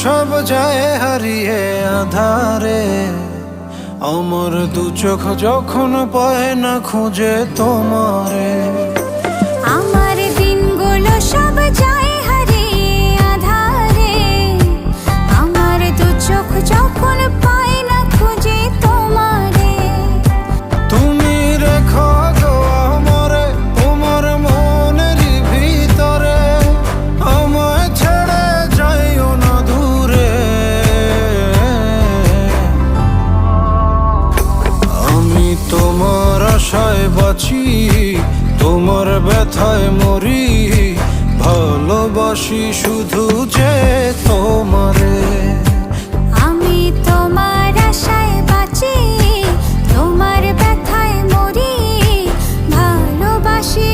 সব যায় হারিয়ে আধারে, আমার দু চোখ যখন পায় না খুঁজে তোমারে। আমার দিনগুলো সব যায় হারিয়ে আধারে, আমার দু চোখ যখন পায় না খুঁজে তোমারে। তুমি রেখো গো আমারে তোমার মনের ভিতরে, আমায় ছেড়ে যাইও না দূরে। আমি তোমার আশায় বাঁচি, তোমার ব্যথায় মরি, ভালোবাসি শুধু যে তোমারে।